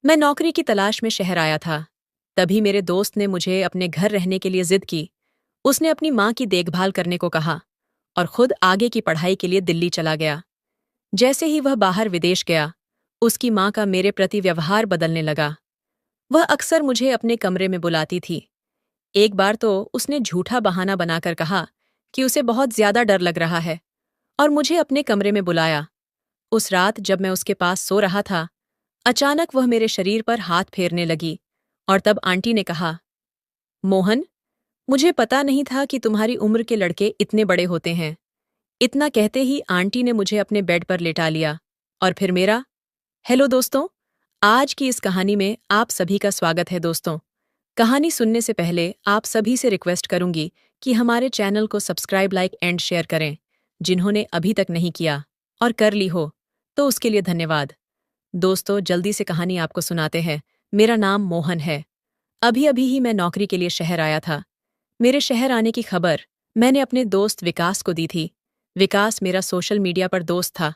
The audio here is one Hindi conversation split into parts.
मैं नौकरी की तलाश में शहर आया था। तभी मेरे दोस्त ने मुझे अपने घर रहने के लिए जिद की। उसने अपनी माँ की देखभाल करने को कहा और खुद आगे की पढ़ाई के लिए दिल्ली चला गया। जैसे ही वह बाहर विदेश गया, उसकी माँ का मेरे प्रति व्यवहार बदलने लगा। वह अक्सर मुझे अपने कमरे में बुलाती थी। एक बार तो उसने झूठा बहाना बनाकर कहा कि उसे बहुत ज्यादा डर लग रहा है और मुझे अपने कमरे में बुलाया। उस रात जब मैं उसके पास सो रहा था, अचानक वह मेरे शरीर पर हाथ फेरने लगी और तब आंटी ने कहा, मोहन, मुझे पता नहीं था कि तुम्हारी उम्र के लड़के इतने बड़े होते हैं। इतना कहते ही आंटी ने मुझे अपने बेड पर लेटा लिया और फिर मेरा। हेलो दोस्तों, आज की इस कहानी में आप सभी का स्वागत है। दोस्तों, कहानी सुनने से पहले आप सभी से रिक्वेस्ट करूंगी कि हमारे चैनल को सब्सक्राइब, लाइक एंड शेयर करें, जिन्होंने अभी तक नहीं किया, और कर ली हो तो उसके लिए धन्यवाद। दोस्तों, जल्दी से कहानी आपको सुनाते हैं। मेरा नाम मोहन है। अभी अभी ही मैं नौकरी के लिए शहर आया था। मेरे शहर आने की खबर मैंने अपने दोस्त विकास को दी थी। विकास मेरा सोशल मीडिया पर दोस्त था।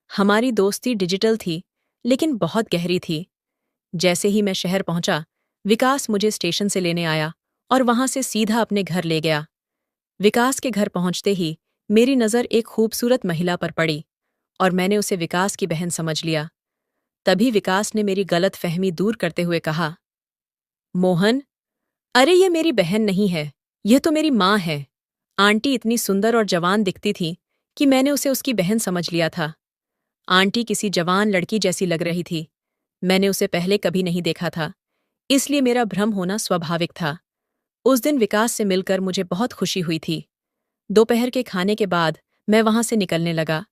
हमारी दोस्ती डिजिटल थी, लेकिन बहुत गहरी थी। जैसे ही मैं शहर पहुंचा, विकास मुझे स्टेशन से लेने आया और वहां से सीधा अपने घर ले गया। विकास के घर पहुंचते ही मेरी नज़र एक खूबसूरत महिला पर पड़ी और मैंने उसे विकास की बहन समझ लिया। तभी विकास ने मेरी गलत फहमी दूर करते हुए कहा, मोहन, अरे ये मेरी बहन नहीं है, यह तो मेरी माँ है। आंटी इतनी सुंदर और जवान दिखती थी कि मैंने उसे उसकी बहन समझ लिया था। आंटी किसी जवान लड़की जैसी लग रही थी। मैंने उसे पहले कभी नहीं देखा था, इसलिए मेरा भ्रम होना स्वाभाविक था। उस दिन विकास से मिलकर मुझे बहुत खुशी हुई थी। दोपहर के खाने के बाद मैं वहां से निकलने लगा,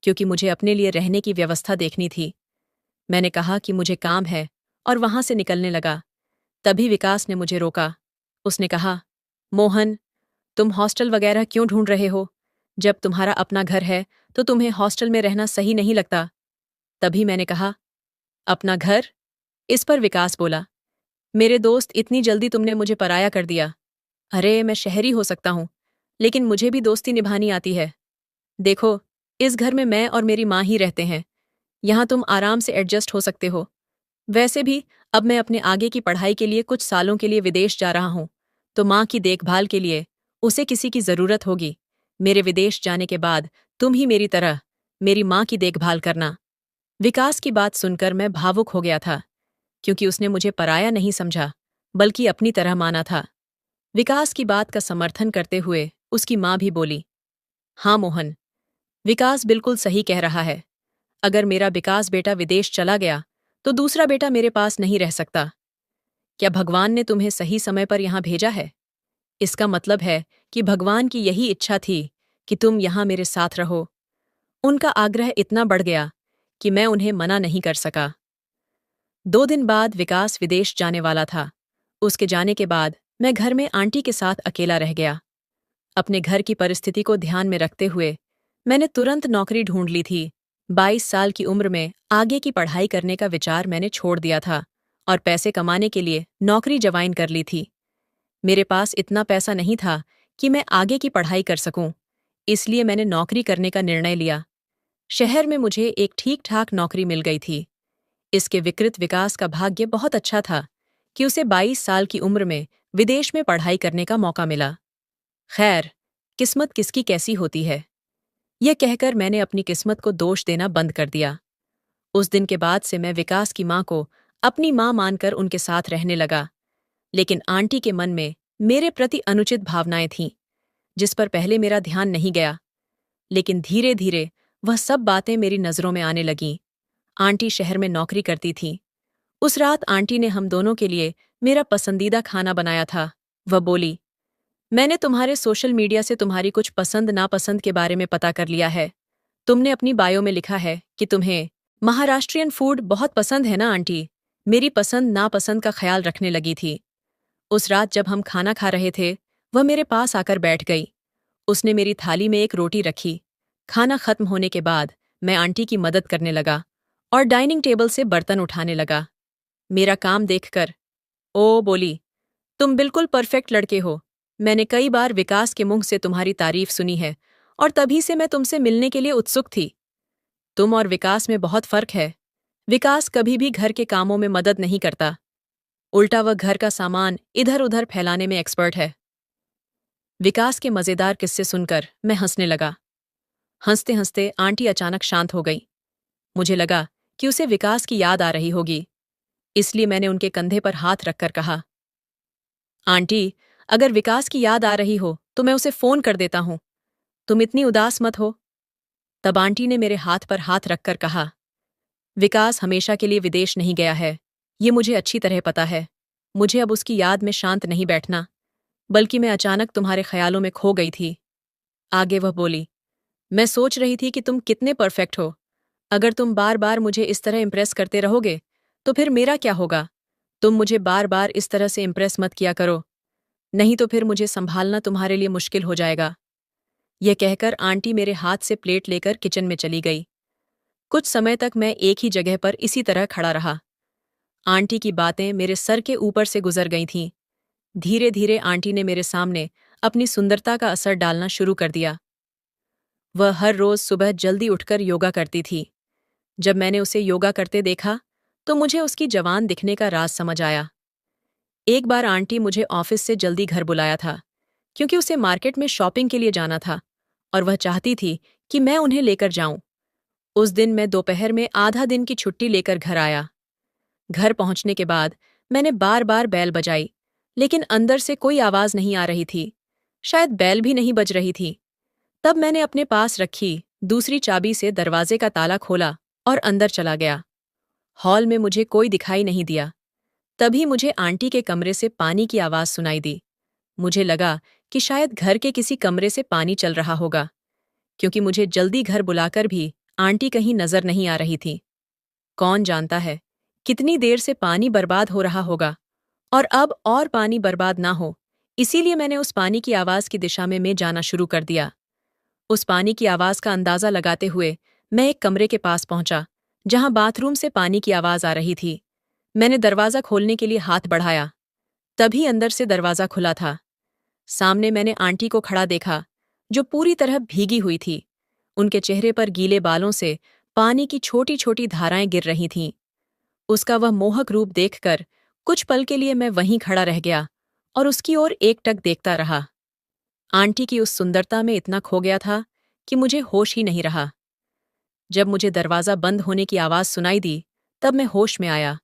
क्योंकि मुझे अपने लिए रहने की व्यवस्था देखनी थी। मैंने कहा कि मुझे काम है और वहां से निकलने लगा। तभी विकास ने मुझे रोका। उसने कहा, मोहन, तुम हॉस्टल वगैरह क्यों ढूंढ रहे हो? जब तुम्हारा अपना घर है तो तुम्हें हॉस्टल में रहना सही नहीं लगता। तभी मैंने कहा, अपना घर? इस पर विकास बोला, मेरे दोस्त, इतनी जल्दी तुमने मुझे पराया कर दिया। अरे मैं शहरी हो सकता हूं, लेकिन मुझे भी दोस्ती निभानी आती है। देखो, इस घर में मैं और मेरी माँ ही रहते हैं। यहाँ तुम आराम से एडजस्ट हो सकते हो। वैसे भी अब मैं अपने आगे की पढ़ाई के लिए कुछ सालों के लिए विदेश जा रहा हूँ, तो माँ की देखभाल के लिए उसे किसी की जरूरत होगी। मेरे विदेश जाने के बाद तुम ही मेरी तरह मेरी माँ की देखभाल करना। विकास की बात सुनकर मैं भावुक हो गया था, क्योंकि उसने मुझे पराया नहीं समझा, बल्कि अपनी तरह माना था। विकास की बात का समर्थन करते हुए उसकी माँ भी बोली, हाँ मोहन, विकास बिल्कुल सही कह रहा है। अगर मेरा विकास बेटा विदेश चला गया तो दूसरा बेटा मेरे पास नहीं रह सकता। क्या भगवान ने तुम्हें सही समय पर यहाँ भेजा है? इसका मतलब है कि भगवान की यही इच्छा थी कि तुम यहाँ मेरे साथ रहो। उनका आग्रह इतना बढ़ गया कि मैं उन्हें मना नहीं कर सका। 2 दिन बाद विकास विदेश जाने वाला था। उसके जाने के बाद मैं घर में आंटी के साथ अकेला रह गया। अपने घर की परिस्थिति को ध्यान में रखते हुए मैंने तुरंत नौकरी ढूंढ ली थी। 22 साल की उम्र में आगे की पढ़ाई करने का विचार मैंने छोड़ दिया था और पैसे कमाने के लिए नौकरी ज्वाइन कर ली थी। मेरे पास इतना पैसा नहीं था कि मैं आगे की पढ़ाई कर सकूं, इसलिए मैंने नौकरी करने का निर्णय लिया। शहर में मुझे एक ठीक-ठाक नौकरी मिल गई थी। इसके विकृत विकास का भाग्य बहुत अच्छा था कि उसे 22 साल की उम्र में विदेश में पढ़ाई करने का मौका मिला। खैर, किस्मत किसकी कैसी होती है, यह कहकर मैंने अपनी किस्मत को दोष देना बंद कर दिया। उस दिन के बाद से मैं विकास की माँ को अपनी माँ मानकर उनके साथ रहने लगा। लेकिन आंटी के मन में मेरे प्रति अनुचित भावनाएं थीं, जिस पर पहले मेरा ध्यान नहीं गया। लेकिन धीरे धीरे वह सब बातें मेरी नज़रों में आने लगीं। आंटी शहर में नौकरी करती थीं। उस रात आंटी ने हम दोनों के लिए मेरा पसंदीदा खाना बनाया था। वह बोली, मैंने तुम्हारे सोशल मीडिया से तुम्हारी कुछ पसंद नापसंद के बारे में पता कर लिया है। तुमने अपनी बायो में लिखा है कि तुम्हें महाराष्ट्रियन फूड बहुत पसंद है ना आंटी? मेरी पसंद नापसंद का ख्याल रखने लगी थी। उस रात जब हम खाना खा रहे थे, वह मेरे पास आकर बैठ गई। उसने मेरी थाली में एक रोटी रखी। खाना खत्म होने के बाद मैं आंटी की मदद करने लगा और डाइनिंग टेबल से बर्तन उठाने लगा। मेरा काम देखकर ओ बोली, तुम बिल्कुल परफेक्ट लड़के हो। मैंने कई बार विकास के मुंह से तुम्हारी तारीफ सुनी है और तभी से मैं तुमसे मिलने के लिए उत्सुक थी। तुम और विकास में बहुत फर्क है। विकास कभी भी घर के कामों में मदद नहीं करता। उल्टा वह घर का सामान इधर उधर फैलाने में एक्सपर्ट है। विकास के मजेदार किस्से सुनकर मैं हंसने लगा। हंसते हंसते आंटी अचानक शांत हो गई। मुझे लगा कि उसे विकास की याद आ रही होगी, इसलिए मैंने उनके कंधे पर हाथ रखकर कहा, आंटी, अगर विकास की याद आ रही हो तो मैं उसे फोन कर देता हूं। तुम इतनी उदास मत हो। तब आंटी ने मेरे हाथ पर हाथ रखकर कहा, विकास हमेशा के लिए विदेश नहीं गया है, ये मुझे अच्छी तरह पता है। मुझे अब उसकी याद में शांत नहीं बैठना, बल्कि मैं अचानक तुम्हारे ख्यालों में खो गई थी। आगे वह बोली, मैं सोच रही थी कि तुम कितने परफेक्ट हो। अगर तुम बार बार मुझे इस तरह इम्प्रेस करते रहोगे तो फिर मेरा क्या होगा। तुम मुझे बार बार इस तरह से इम्प्रेस मत किया करो, नहीं तो फिर मुझे संभालना तुम्हारे लिए मुश्किल हो जाएगा। यह कहकर आंटी मेरे हाथ से प्लेट लेकर किचन में चली गई। कुछ समय तक मैं एक ही जगह पर इसी तरह खड़ा रहा। आंटी की बातें मेरे सर के ऊपर से गुजर गई थीं। धीरे धीरे आंटी ने मेरे सामने अपनी सुंदरता का असर डालना शुरू कर दिया। वह हर रोज सुबह जल्दी उठकर योगा करती थी। जब मैंने उसे योगा करते देखा तो मुझे उसकी जवान दिखने का राज समझ आया। एक बार आंटी मुझे ऑफिस से जल्दी घर बुलाया था, क्योंकि उसे मार्केट में शॉपिंग के लिए जाना था और वह चाहती थी कि मैं उन्हें लेकर जाऊं। उस दिन मैं दोपहर में आधा दिन की छुट्टी लेकर घर आया। घर पहुंचने के बाद मैंने बार बार बैल बजाई, लेकिन अंदर से कोई आवाज नहीं आ रही थी। शायद बैल भी नहीं बज रही थी। तब मैंने अपने पास रखी दूसरी चाबी से दरवाजे का ताला खोला और अंदर चला गया। हॉल में मुझे कोई दिखाई नहीं दिया। तभी मुझे आंटी के कमरे से पानी की आवाज सुनाई दी। मुझे लगा कि शायद घर के किसी कमरे से पानी चल रहा होगा, क्योंकि मुझे जल्दी घर बुलाकर भी आंटी कहीं नजर नहीं आ रही थी। कौन जानता है कितनी देर से पानी बर्बाद हो रहा होगा, और अब और पानी बर्बाद ना हो, इसीलिए मैंने उस पानी की आवाज की दिशा में जाना शुरू कर दिया। उस पानी की आवाज का अंदाजा लगाते हुए मैं एक कमरे के पास पहुंचा, जहां बाथरूम से पानी की आवाज आ रही थी। मैंने दरवाजा खोलने के लिए हाथ बढ़ाया, तभी अंदर से दरवाजा खुला था। सामने मैंने आंटी को खड़ा देखा, जो पूरी तरह भीगी हुई थी। उनके चेहरे पर गीले बालों से पानी की छोटी छोटी धाराएं गिर रही थीं। उसका वह मोहक रूप देखकर कुछ पल के लिए मैं वहीं खड़ा रह गया और उसकी ओर एकटक देखता रहा। आंटी की उस सुंदरता में इतना खो गया था कि मुझे होश ही नहीं रहा। जब मुझे दरवाजा बंद होने की आवाज सुनाई दी, तब मैं होश में आया।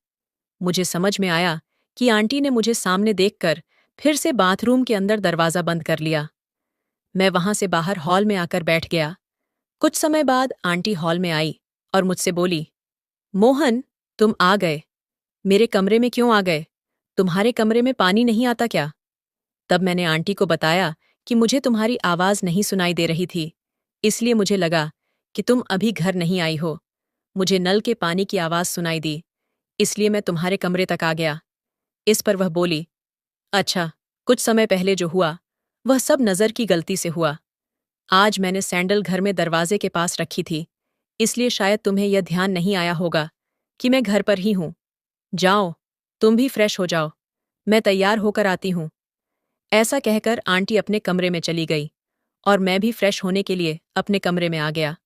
मुझे समझ में आया कि आंटी ने मुझे सामने देखकर फिर से बाथरूम के अंदर दरवाजा बंद कर लिया। मैं वहां से बाहर हॉल में आकर बैठ गया। कुछ समय बाद आंटी हॉल में आई और मुझसे बोली, मोहन, तुम आ गए। मेरे कमरे में क्यों आ गए? तुम्हारे कमरे में पानी नहीं आता क्या? तब मैंने आंटी को बताया कि मुझे तुम्हारी आवाज नहीं सुनाई दे रही थी, इसलिए मुझे लगा कि तुम अभी घर नहीं आई हो। मुझे नल के पानी की आवाज सुनाई दी, इसलिए मैं तुम्हारे कमरे तक आ गया। इस पर वह बोली, अच्छा, कुछ समय पहले जो हुआ वह सब नजर की गलती से हुआ। आज मैंने सैंडल घर में दरवाजे के पास रखी थी, इसलिए शायद तुम्हें यह ध्यान नहीं आया होगा कि मैं घर पर ही हूं। जाओ, तुम भी फ्रेश हो जाओ, मैं तैयार होकर आती हूं। ऐसा कहकर आंटी अपने कमरे में चली गई और मैं भी फ्रेश होने के लिए अपने कमरे में आ गया।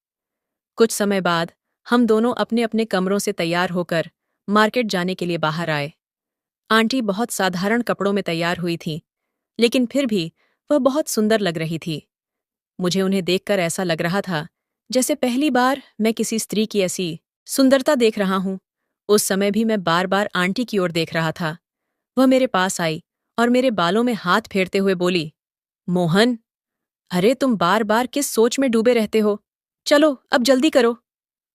कुछ समय बाद हम दोनों अपने अपने कमरों से तैयार होकर मार्केट जाने के लिए बाहर आए। आंटी बहुत साधारण कपड़ों में तैयार हुई थी, लेकिन फिर भी वह बहुत सुंदर लग रही थी। मुझे उन्हें देखकर ऐसा लग रहा था जैसे पहली बार मैं किसी स्त्री की ऐसी सुंदरता देख रहा हूं। उस समय भी मैं बार बार आंटी की ओर देख रहा था। वह मेरे पास आई और मेरे बालों में हाथ फेरते हुए बोली, मोहन, अरे तुम बार बार किस सोच में डूबे रहते हो? चलो अब जल्दी करो।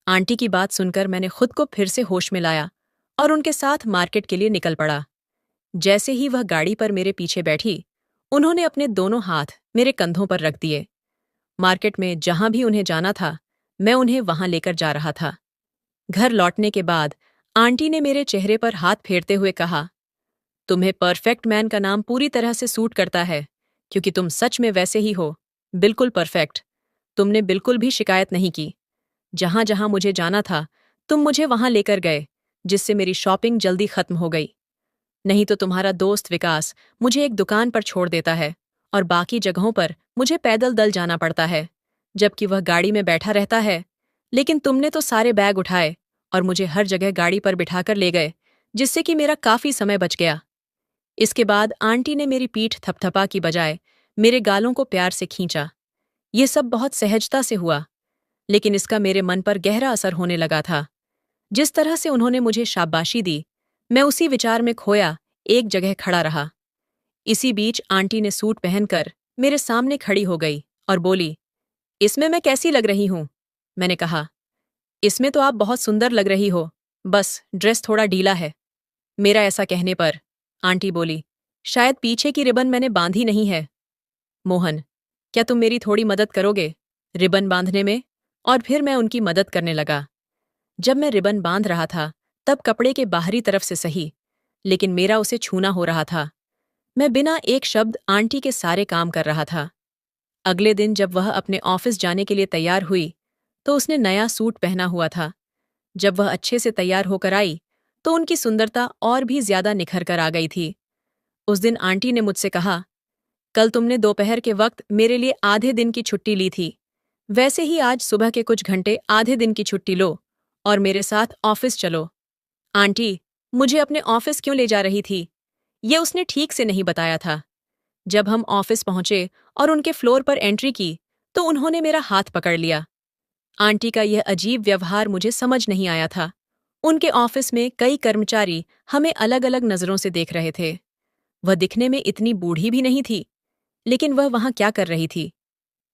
आंटी की बात सुनकर मैंने खुद को फिर से होश में लाया और उनके साथ मार्केट के लिए निकल पड़ा। जैसे ही वह गाड़ी पर मेरे पीछे बैठी, उन्होंने अपने दोनों हाथ मेरे कंधों पर रख दिए। मार्केट में जहां भी उन्हें जाना था, मैं उन्हें वहां लेकर जा रहा था। घर लौटने के बाद आंटी ने मेरे चेहरे पर हाथ फेरते हुए कहा, तुम्हें परफेक्ट मैन का नाम पूरी तरह से सूट करता है, क्योंकि तुम सच में वैसे ही हो, बिल्कुल परफेक्ट। तुमने बिल्कुल भी शिकायत नहीं की। जहां जहां मुझे जाना था, तुम मुझे वहां लेकर गए, जिससे मेरी शॉपिंग जल्दी खत्म हो गई। नहीं तो तुम्हारा दोस्त विकास मुझे एक दुकान पर छोड़ देता है और बाकी जगहों पर मुझे पैदल दल जाना पड़ता है, जबकि वह गाड़ी में बैठा रहता है। लेकिन तुमने तो सारे बैग उठाए और मुझे हर जगह गाड़ी पर बिठाकर ले गए, जिससे कि मेरा काफी समय बच गया। इसके बाद आंटी ने मेरी पीठ थपथपा की बजाय मेरे गालों को प्यार से खींचा। ये सब बहुत सहजता से हुआ, लेकिन इसका मेरे मन पर गहरा असर होने लगा था। जिस तरह से उन्होंने मुझे शाबाशी दी, मैं उसी विचार में खोया एक जगह खड़ा रहा। इसी बीच आंटी ने सूट पहनकर मेरे सामने खड़ी हो गई और बोली, इसमें मैं कैसी लग रही हूं? मैंने कहा, इसमें तो आप बहुत सुंदर लग रही हो, बस ड्रेस थोड़ा ढीला है। मेरा ऐसा कहने पर आंटी बोली, शायद पीछे की रिबन मैंने बांधी नहीं है। मोहन, क्या तुम मेरी थोड़ी मदद करोगे रिबन बांधने में? और फिर मैं उनकी मदद करने लगा। जब मैं रिबन बांध रहा था, तब कपड़े के बाहरी तरफ से सही, लेकिन मेरा उसे छूना हो रहा था। मैं बिना एक शब्द आंटी के सारे काम कर रहा था। अगले दिन जब वह अपने ऑफिस जाने के लिए तैयार हुई, तो उसने नया सूट पहना हुआ था। जब वह अच्छे से तैयार होकर आई, तो उनकी सुंदरता और भी ज्यादा निखर कर आ गई थी। उस दिन आंटी ने मुझसे कहा, कल तुमने दोपहर के वक्त मेरे लिए आधे दिन की छुट्टी ली थी, वैसे ही आज सुबह के कुछ घंटे आधे दिन की छुट्टी लो और मेरे साथ ऑफिस चलो। आंटी, मुझे अपने ऑफिस क्यों ले जा रही थी, ये उसने ठीक से नहीं बताया था। जब हम ऑफिस पहुंचे और उनके फ्लोर पर एंट्री की, तो उन्होंने मेरा हाथ पकड़ लिया। आंटी का यह अजीब व्यवहार मुझे समझ नहीं आया था। उनके ऑफिस में कई कर्मचारी हमें अलग अलग नजरों से देख रहे थे। वह दिखने में इतनी बूढ़ी भी नहीं थी, लेकिन वह वहां क्या कर रही थी,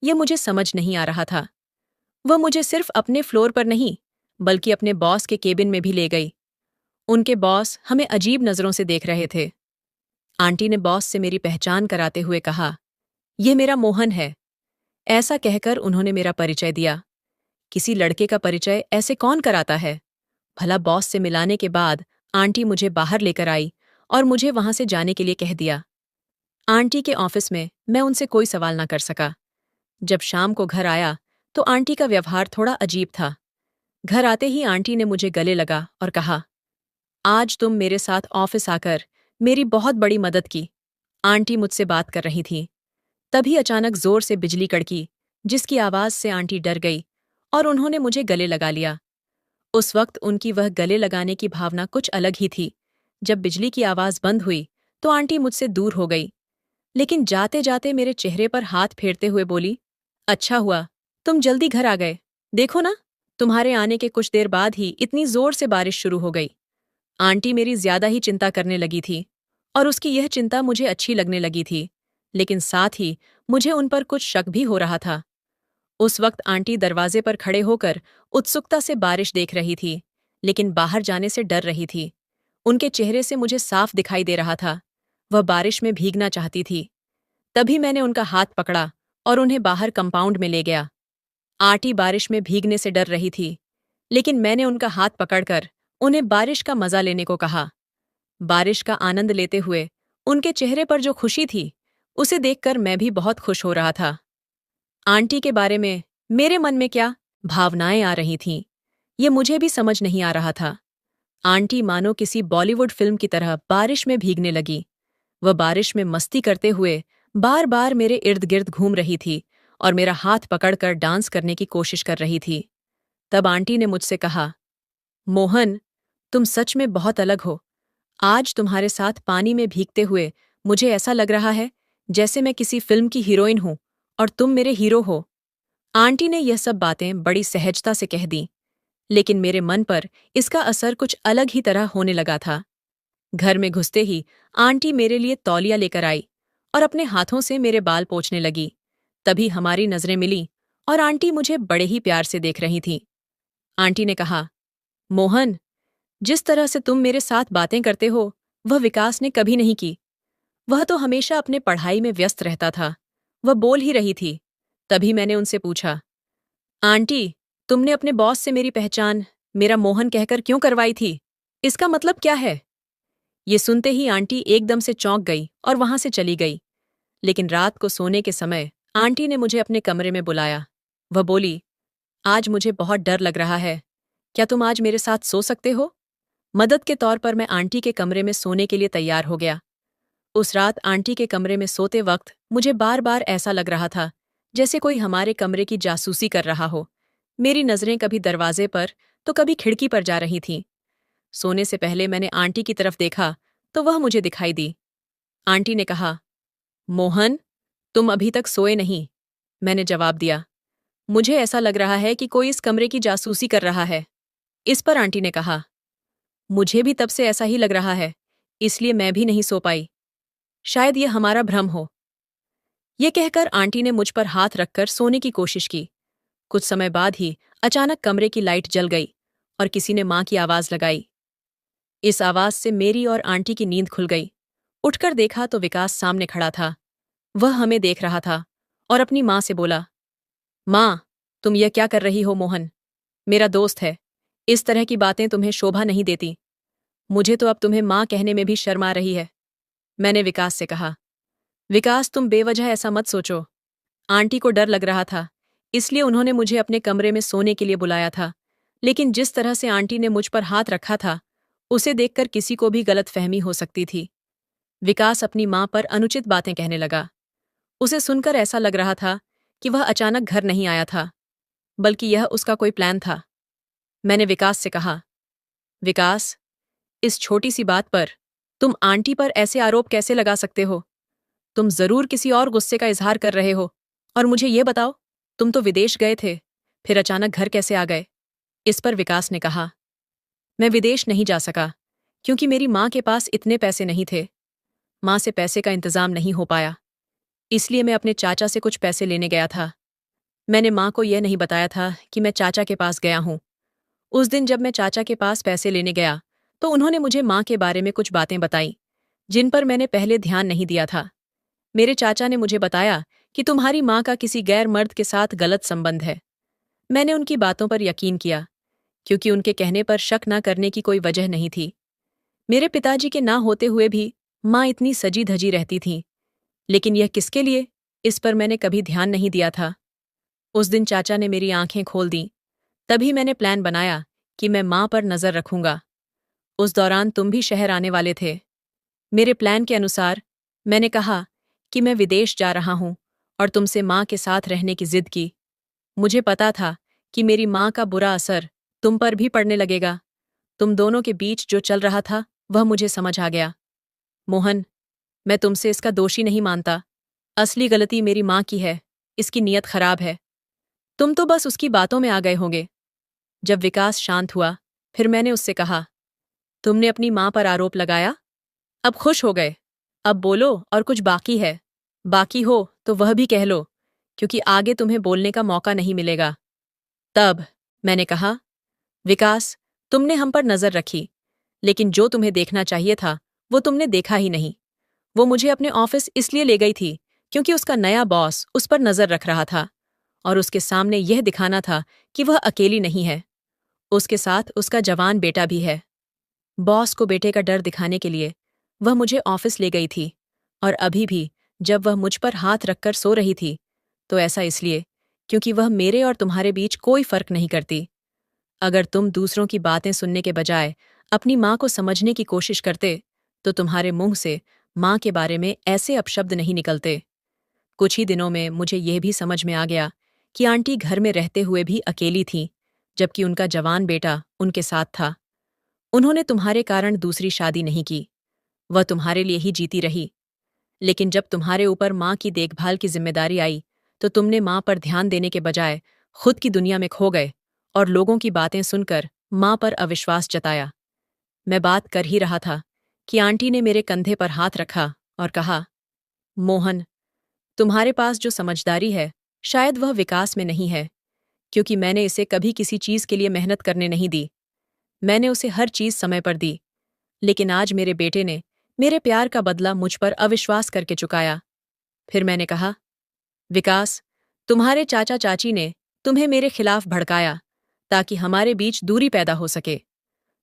यह मुझे समझ नहीं आ रहा था। वह मुझे सिर्फ अपने फ्लोर पर नहीं, बल्कि अपने बॉस के केबिन में भी ले गई। उनके बॉस हमें अजीब नजरों से देख रहे थे। आंटी ने बॉस से मेरी पहचान कराते हुए कहा, यह मेरा मोहन है। ऐसा कहकर उन्होंने मेरा परिचय दिया। किसी लड़के का परिचय ऐसे कौन कराता है? भला बॉस से मिलाने के बाद आंटी मुझे बाहर लेकर आई और मुझे वहां से जाने के लिए कह दिया। आंटी के ऑफिस में मैं उनसे कोई सवाल ना कर सका। जब शाम को घर आया, तो आंटी का व्यवहार थोड़ा अजीब था। घर आते ही आंटी ने मुझे गले लगा और कहा, आज तुम मेरे साथ ऑफिस आकर मेरी बहुत बड़ी मदद की। आंटी मुझसे बात कर रही थी। तभी अचानक जोर से बिजली कड़की, जिसकी आवाज से आंटी डर गई और उन्होंने मुझे गले लगा लिया। उस वक्त उनकी वह गले लगाने की भावना कुछ अलग ही थी। जब बिजली की आवाज बंद हुई, तो आंटी मुझसे दूर हो गई, लेकिन जाते जाते मेरे चेहरे पर हाथ फेरते हुए बोली, अच्छा हुआ तुम जल्दी घर आ गए। देखो ना, तुम्हारे आने के कुछ देर बाद ही इतनी जोर से बारिश शुरू हो गई। आंटी मेरी ज्यादा ही चिंता करने लगी थी, और उसकी यह चिंता मुझे अच्छी लगने लगी थी, लेकिन साथ ही मुझे उन पर कुछ शक भी हो रहा था। उस वक्त आंटी दरवाजे पर खड़े होकर उत्सुकता से बारिश देख रही थी, लेकिन बाहर जाने से डर रही थी। उनके चेहरे से मुझे साफ दिखाई दे रहा था, वह बारिश में भीगना चाहती थी। तभी मैंने उनका हाथ पकड़ा और उन्हें बाहर कंपाउंड में ले गया। आंटी बारिश में भीगने से डर रही थी, लेकिन मैंने उनका हाथ पकड़कर उन्हें बारिश का मजा लेने को कहा। बारिश का आनंद लेते हुए उनके चेहरे पर जो खुशी थी, उसे देखकर मैं भी बहुत खुश हो रहा था। आंटी के बारे में मेरे मन में क्या भावनाएं आ रही थीं, ये मुझे भी समझ नहीं आ रहा था। आंटी मानो किसी बॉलीवुड फिल्म की तरह बारिश में भीगने लगी। वह बारिश में मस्ती करते हुए बार बार मेरे इर्द गिर्द घूम रही थी और मेरा हाथ पकड़कर डांस करने की कोशिश कर रही थी। तब आंटी ने मुझसे कहा, मोहन, तुम सच में बहुत अलग हो। आज तुम्हारे साथ पानी में भीगते हुए मुझे ऐसा लग रहा है जैसे मैं किसी फिल्म की हीरोइन हूं और तुम मेरे हीरो हो। आंटी ने यह सब बातें बड़ी सहजता से कह दी, लेकिन मेरे मन पर इसका असर कुछ अलग ही तरह होने लगा था। घर में घुसते ही आंटी मेरे लिए तौलिया लेकर आई और अपने हाथों से मेरे बाल पोंछने लगी। तभी हमारी नजरें मिली और आंटी मुझे बड़े ही प्यार से देख रही थीं। आंटी ने कहा, मोहन, जिस तरह से तुम मेरे साथ बातें करते हो, वह विकास ने कभी नहीं की। वह तो हमेशा अपने पढ़ाई में व्यस्त रहता था। वह बोल ही रही थी। तभी मैंने उनसे पूछा, आंटी, तुमने अपने बॉस से मेरी पहचान मेरा मोहन कहकर क्यों करवाई थी? इसका मतलब क्या है? ये सुनते ही आंटी एकदम से चौंक गई और वहां से चली गई। लेकिन रात को सोने के समय आंटी ने मुझे अपने कमरे में बुलाया। वह बोली, आज मुझे बहुत डर लग रहा है। क्या तुम आज मेरे साथ सो सकते हो? मदद के तौर पर मैं आंटी के कमरे में सोने के लिए तैयार हो गया। उस रात आंटी के कमरे में सोते वक्त मुझे बार बार ऐसा लग रहा था जैसे कोई हमारे कमरे की जासूसी कर रहा हो। मेरी नजरें कभी दरवाजे पर, तो कभी खिड़की पर जा रही थीं। सोने से पहले मैंने आंटी की तरफ देखा तो वह मुझे दिखाई दी। आंटी ने कहा, मोहन, तुम अभी तक सोए नहीं। मैंने जवाब दिया, मुझे ऐसा लग रहा है कि कोई इस कमरे की जासूसी कर रहा है। इस पर आंटी ने कहा, मुझे भी तब से ऐसा ही लग रहा है, इसलिए मैं भी नहीं सो पाई। शायद यह हमारा भ्रम हो। ये कहकर आंटी ने मुझ पर हाथ रखकर सोने की कोशिश की। कुछ समय बाद ही अचानक कमरे की लाइट जल गई और किसी ने मां की आवाज लगाई। इस आवाज से मेरी और आंटी की नींद खुल गई। उठकर देखा तो विकास सामने खड़ा था। वह हमें देख रहा था और अपनी मां से बोला, मां, तुम यह क्या कर रही हो? मोहन मेरा दोस्त है, इस तरह की बातें तुम्हें शोभा नहीं देती। मुझे तो अब तुम्हें मां कहने में भी शर्म आ रही है। मैंने विकास से कहा, विकास, तुम बेवजह ऐसा मत सोचो। आंटी को डर लग रहा था, इसलिए उन्होंने मुझे अपने कमरे में सोने के लिए बुलाया था। लेकिन जिस तरह से आंटी ने मुझ पर हाथ रखा था, उसे देखकर किसी को भी गलतफहमी हो सकती थी। विकास अपनी मां पर अनुचित बातें कहने लगा। उसे सुनकर ऐसा लग रहा था कि वह अचानक घर नहीं आया था, बल्कि यह उसका कोई प्लान था। मैंने विकास से कहा, विकास, इस छोटी सी बात पर तुम आंटी पर ऐसे आरोप कैसे लगा सकते हो? तुम जरूर किसी और गुस्से का इजहार कर रहे हो। और मुझे ये बताओ, तुम तो विदेश गए थे, फिर अचानक घर कैसे आ गए? इस पर विकास ने कहा, मैं विदेश नहीं जा सका क्योंकि मेरी मां के पास इतने पैसे नहीं थे। मां से पैसे का इंतजाम नहीं हो पाया, इसलिए मैं अपने चाचा से कुछ पैसे लेने गया था। मैंने मां को यह नहीं बताया था कि मैं चाचा के पास गया हूं। उस दिन जब मैं चाचा के पास पैसे लेने गया तो उन्होंने मुझे मां के बारे में कुछ बातें बताईं, जिन पर मैंने पहले ध्यान नहीं दिया था। मेरे चाचा ने मुझे बताया कि तुम्हारी मां का किसी गैर मर्द के साथ गलत संबंध है। मैंने उनकी बातों पर यकीन किया, क्योंकि उनके कहने पर शक न करने की कोई वजह नहीं थी। मेरे पिताजी के ना होते हुए भी मां इतनी सजी धजी रहती थीं, लेकिन यह किसके लिए, इस पर मैंने कभी ध्यान नहीं दिया था। उस दिन चाचा ने मेरी आंखें खोल दीं। तभी मैंने प्लान बनाया कि मैं मां पर नजर रखूंगा। उस दौरान तुम भी शहर आने वाले थे। मेरे प्लान के अनुसार मैंने कहा कि मैं विदेश जा रहा हूं और तुमसे मां के साथ रहने की जिद की। मुझे पता था कि मेरी मां का बुरा असर तुम पर भी पड़ने लगेगा। तुम दोनों के बीच जो चल रहा था वह मुझे समझ आ गया। मोहन, मैं तुमसे इसका दोषी नहीं मानता। असली गलती मेरी मां की है, इसकी नीयत खराब है। तुम तो बस उसकी बातों में आ गए होंगे। जब विकास शांत हुआ, फिर मैंने उससे कहा, तुमने अपनी मां पर आरोप लगाया, अब खुश हो गए। अब बोलो और कुछ बाकी है। बाकी हो तो वह भी कह लो, क्योंकि आगे तुम्हें बोलने का मौका नहीं मिलेगा। तब मैंने कहा, विकास, तुमने हम पर नजर रखी, लेकिन जो तुम्हें देखना चाहिए था वो तुमने देखा ही नहीं। वो मुझे अपने ऑफिस इसलिए ले गई थी क्योंकि उसका नया बॉस उस पर नजर रख रहा था और उसके सामने यह दिखाना था कि वह अकेली नहीं है, उसके साथ उसका जवान बेटा भी है। बॉस को बेटे का डर दिखाने के लिए वह मुझे ऑफिस ले गई थी, और अभी भी जब वह मुझ पर हाथ रखकर सो रही थी तो ऐसा इसलिए क्योंकि वह मेरे और तुम्हारे बीच कोई फर्क नहीं करती। अगर तुम दूसरों की बातें सुनने के बजाय अपनी मां को समझने की कोशिश करते तो तुम्हारे मुंह से मां के बारे में ऐसे अपशब्द नहीं निकलते। कुछ ही दिनों में मुझे यह भी समझ में आ गया कि आंटी घर में रहते हुए भी अकेली थीं, जबकि उनका जवान बेटा उनके साथ था। उन्होंने तुम्हारे कारण दूसरी शादी नहीं की, वह तुम्हारे लिए ही जीती रही। लेकिन जब तुम्हारे ऊपर मां की देखभाल की जिम्मेदारी आई तो तुमने मां पर ध्यान देने के बजाय खुद की दुनिया में खो गए और लोगों की बातें सुनकर मां पर अविश्वास जताया। मैं बात कर ही रहा था कि आंटी ने मेरे कंधे पर हाथ रखा और कहा, मोहन, तुम्हारे पास जो समझदारी है शायद वह विकास में नहीं है, क्योंकि मैंने इसे कभी किसी चीज के लिए मेहनत करने नहीं दी। मैंने उसे हर चीज समय पर दी, लेकिन आज मेरे बेटे ने मेरे प्यार का बदला मुझ पर अविश्वास करके चुकाया। फिर मैंने कहा, विकास, तुम्हारे चाचा चाची ने तुम्हें मेरे खिलाफ भड़काया ताकि हमारे बीच दूरी पैदा हो सके।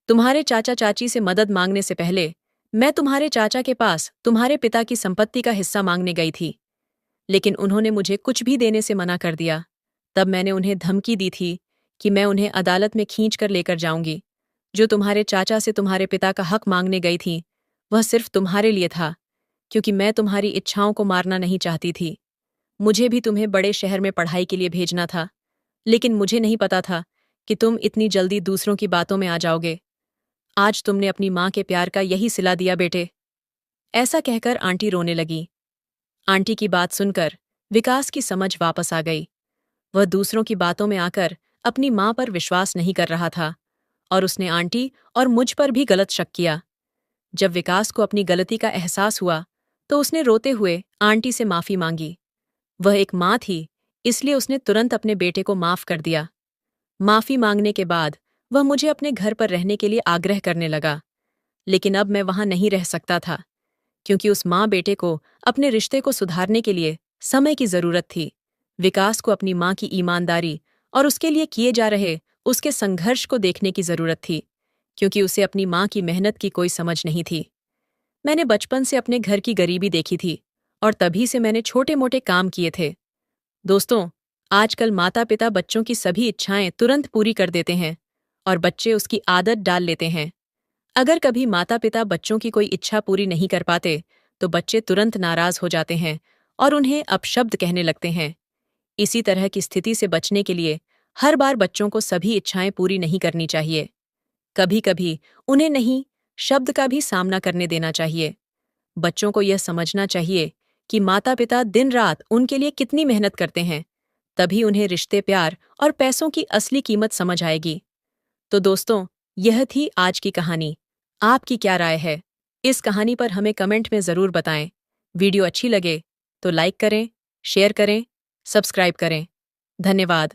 तुम्हारे चाचा चाची से मदद मांगने से पहले मैं तुम्हारे चाचा के पास तुम्हारे पिता की संपत्ति का हिस्सा मांगने गई थी, लेकिन उन्होंने मुझे कुछ भी देने से मना कर दिया। तब मैंने उन्हें धमकी दी थी कि मैं उन्हें अदालत में खींच कर लेकर जाऊंगी। जो तुम्हारे चाचा से तुम्हारे पिता का हक मांगने गई थी वह सिर्फ तुम्हारे लिए था, क्योंकि मैं तुम्हारी इच्छाओं को मारना नहीं चाहती थी। मुझे भी तुम्हें बड़े शहर में पढ़ाई के लिए भेजना था, लेकिन मुझे नहीं पता था कि तुम इतनी जल्दी दूसरों की बातों में आ जाओगे। आज तुमने अपनी माँ के प्यार का यही सिला दिया बेटे। ऐसा कहकर आंटी रोने लगी। आंटी की बात सुनकर विकास की समझ वापस आ गई। वह दूसरों की बातों में आकर अपनी माँ पर विश्वास नहीं कर रहा था और उसने आंटी और मुझ पर भी गलत शक किया। जब विकास को अपनी गलती का एहसास हुआ तो उसने रोते हुए आंटी से माफी मांगी। वह एक माँ थी, इसलिए उसने तुरंत अपने बेटे को माफ कर दिया। माफी मांगने के बाद वह मुझे अपने घर पर रहने के लिए आग्रह करने लगा, लेकिन अब मैं वहां नहीं रह सकता था, क्योंकि उस माँ बेटे को अपने रिश्ते को सुधारने के लिए समय की जरूरत थी। विकास को अपनी माँ की ईमानदारी और उसके लिए किए जा रहे उसके संघर्ष को देखने की जरूरत थी, क्योंकि उसे अपनी माँ की मेहनत की कोई समझ नहीं थी। मैंने बचपन से अपने घर की गरीबी देखी थी और तभी से मैंने छोटे मोटे काम किए थे। दोस्तों, आजकल माता पिता बच्चों की सभी इच्छाएं तुरंत पूरी कर देते हैं और बच्चे उसकी आदत डाल लेते हैं। अगर कभी माता पिता बच्चों की कोई इच्छा पूरी नहीं कर पाते तो बच्चे तुरंत नाराज हो जाते हैं और उन्हें अपशब्द कहने लगते हैं। इसी तरह की स्थिति से बचने के लिए हर बार बच्चों को सभी इच्छाएं पूरी नहीं करनी चाहिए। कभी कभी उन्हें नहीं शब्द का भी सामना करने देना चाहिए। बच्चों को यह समझना चाहिए कि माता पिता दिन रात उनके लिए कितनी मेहनत करते हैं, तभी उन्हें रिश्ते, प्यार और पैसों की असली कीमत समझ आएगी। तो दोस्तों, यह थी आज की कहानी। आपकी क्या राय है इस कहानी पर? हमें कमेंट में ज़रूर बताएं। वीडियो अच्छी लगे तो लाइक करें, शेयर करें, सब्सक्राइब करें। धन्यवाद।